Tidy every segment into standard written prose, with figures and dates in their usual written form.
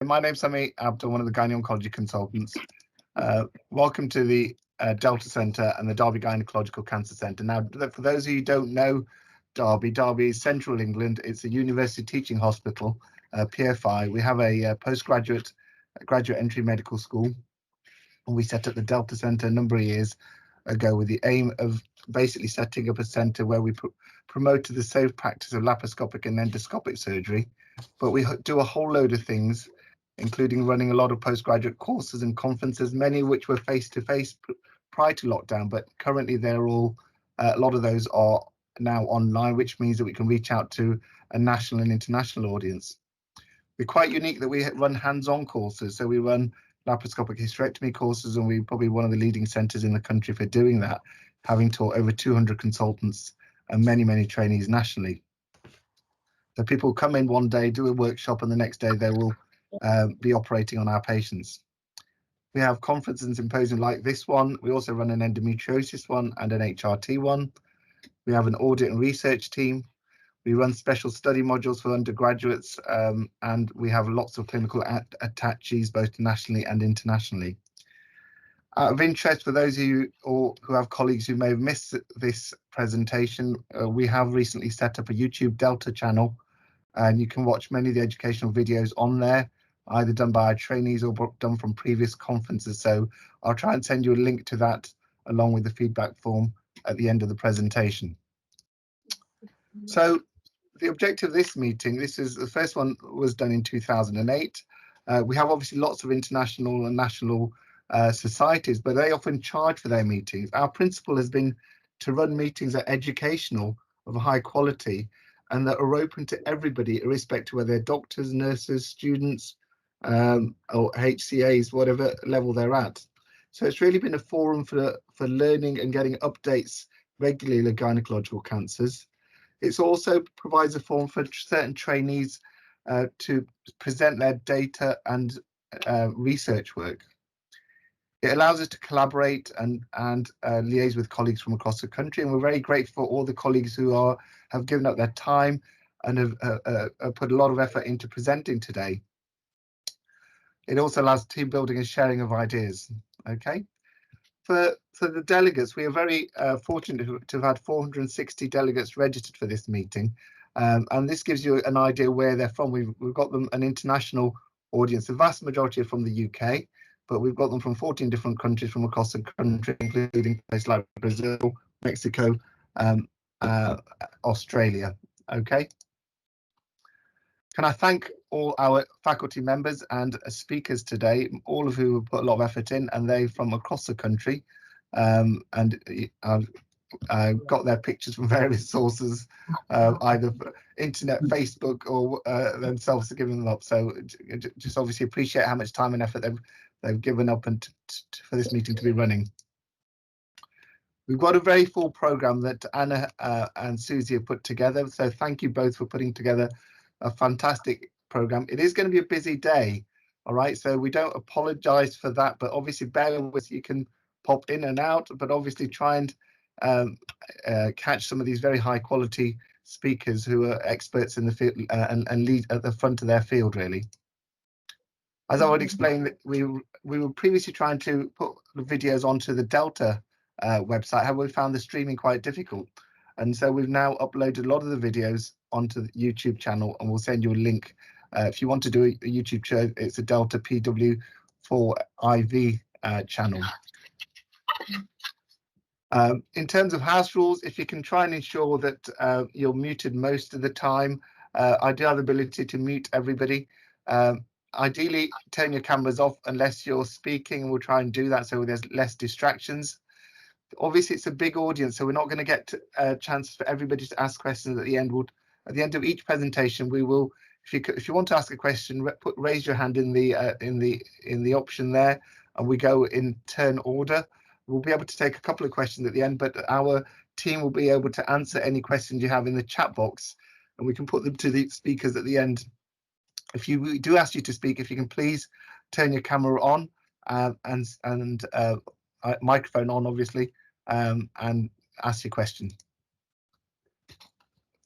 My name's Summi, Abdul, one of the Gynae Oncology consultants. Welcome to the Delta Centre and the Derby Gynecological Cancer Centre. Now, for those of you who don't know Derby is central England. It's a university teaching hospital, PFI. We have a graduate entry medical school, and we set up the Delta Centre a number of years ago with the aim of basically setting up a centre where we promoted the safe practice of laparoscopic and endoscopic surgery. But we do a whole load of things, including running a lot of postgraduate courses and conferences, many of which were face-to-face prior to lockdown, but currently they're all, a lot of those are now online, which means that we can reach out to a national and international audience. We're quite unique that we run hands-on courses, so we run laparoscopic hysterectomy courses, and we're probably one of the leading centres in the country for doing that, having taught over 200 consultants and many trainees nationally. So people come in one day, do a workshop, and the next day they will be operating on our patients. We have conferences and symposiums like this one. We also run an endometriosis one and an HRT one. We have an audit and research team. We run special study modules for undergraduates, and we have lots of clinical attaches both nationally and internationally. Out of interest for those of you who have colleagues who may have missed this presentation, we have recently set up a YouTube Delta channel, and you can watch many of the educational videos on there, either done by our trainees or done from previous conferences. So I'll try and send you a link to that along with the feedback form at the end of the presentation. So the objective of this meeting, this is the first one was done in 2008. We have obviously lots of international and national societies, but they often charge for their meetings. Our principle has been to run meetings that are educational, of a high quality, and that are open to everybody, irrespective of whether they're doctors, nurses, students, or HCAs, whatever level they're at. So it's really been a forum for learning and getting updates regularly on gynecological cancers. It also provides a forum for certain trainees to present their data and research work. It allows us to collaborate and liaise with colleagues from across the country, and we're very grateful for all the colleagues who have given up their time and have put a lot of effort into presenting today. It also allows team building and sharing of ideas. Okay, for the delegates, we are very fortunate to have had 460 delegates registered for this meeting, and this gives you an idea where they're from. We've got them an international audience. The vast majority are from the UK, but we've got them from 14 different countries from across the country, including places like Brazil, Mexico, Australia. Okay. Can I thank all our faculty members and speakers today, all of who have put a lot of effort in, and they from across the country, and I've got their pictures from various sources, either internet, Facebook, or themselves giving them up. So just obviously appreciate how much time and effort they've given up and for this meeting to be running. We've got a very full programme that Anna and Susie have put together, so thank you both for putting together a fantastic programme. It is going to be a busy day, all right, so we don't apologise for that, but obviously bear with, you can pop in and out, but obviously try and catch some of these very high quality speakers who are experts in the field and lead at the front of their field, really. As I would explain, we were previously trying to put the videos onto the Delta website. However, we found the streaming quite difficult, and so we've now uploaded a lot of the videos onto the YouTube channel, and we'll send you a link if you want to do a YouTube show. It's a Delta PW4IV channel. In terms of house rules, if you can try and ensure that you're muted most of the time, I do have the ability to mute everybody. Ideally, turn your cameras off unless you're speaking, and we'll try and do that so there's less distractions. Obviously, it's a big audience, so we're not going to get a chance for everybody to ask questions at the end. At the end of each presentation, we will, if you want to ask a question, raise your hand in the option there, and we go in turn order. We'll be able to take a couple of questions at the end, but our team will be able to answer any questions you have in the chat box, and we can put them to the speakers at the end. If we do ask you to speak, if you can please turn your camera on and microphone on, obviously, and ask your question.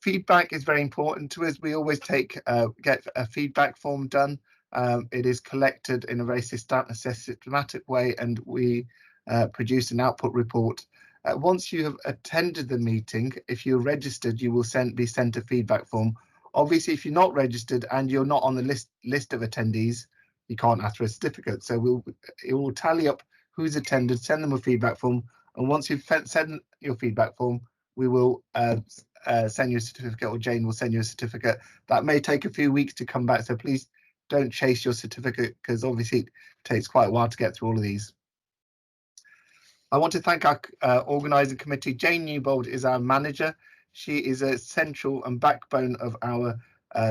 Feedback is very important to us. We always get a feedback form done It is collected in a very systematic way, and we produce an output report. Once you have attended the meeting, if you're registered, you will be sent a feedback form. Obviously, if you're not registered and you're not on the list of attendees, you can't ask for a certificate. So it will tally up who's attended, send them a feedback form, and once you've sent your feedback form, we will send you a certificate, or Jane will send you a certificate. That may take a few weeks to come back, so please don't chase your certificate, because obviously it takes quite a while to get through all of these. I want to thank our organising committee. Jane Newbold is our manager. She is a central and backbone of our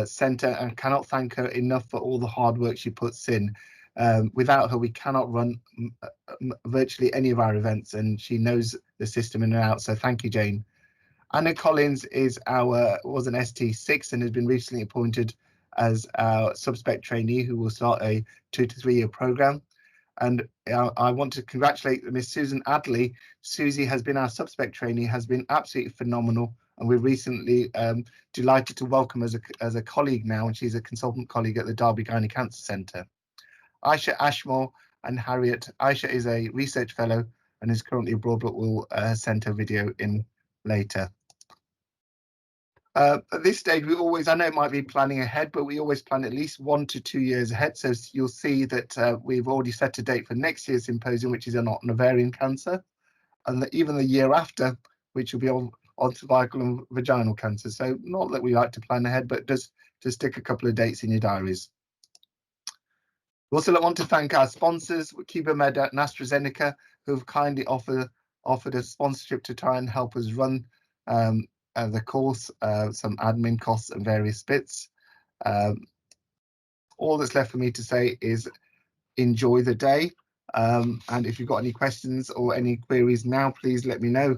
centre, and cannot thank her enough for all the hard work she puts in. Without her, we cannot run virtually any of our events, and she knows the system in and out. So thank you, Jane. Anna Collins was an ST6 and has been recently appointed as our subspec trainee, who will start a 2 to 3 year programme. And I want to congratulate Miss Susan Adley. Susie has been our subspec trainee, has been absolutely phenomenal, and we're recently delighted to welcome as a colleague now, and she's a consultant colleague at the Derby Gynae Cancer Centre. Aisha Ashmore and Harriet. Aisha is a research fellow and is currently abroad, but will send her video in later. At this stage, I know it might be planning ahead, but we always plan at least 1 to 2 years ahead. So you'll see that we've already set a date for next year's symposium, which is on ovarian cancer, and even the year after, which will be on cervical and vaginal cancer. So not that we like to plan ahead, but just to stick a couple of dates in your diaries. We also want to thank our sponsors, Cubamed and AstraZeneca, who have kindly offered a sponsorship to try and help us run the course, some admin costs and various bits. All that's left for me to say is enjoy the day. And if you've got any questions or any queries now, please let me know.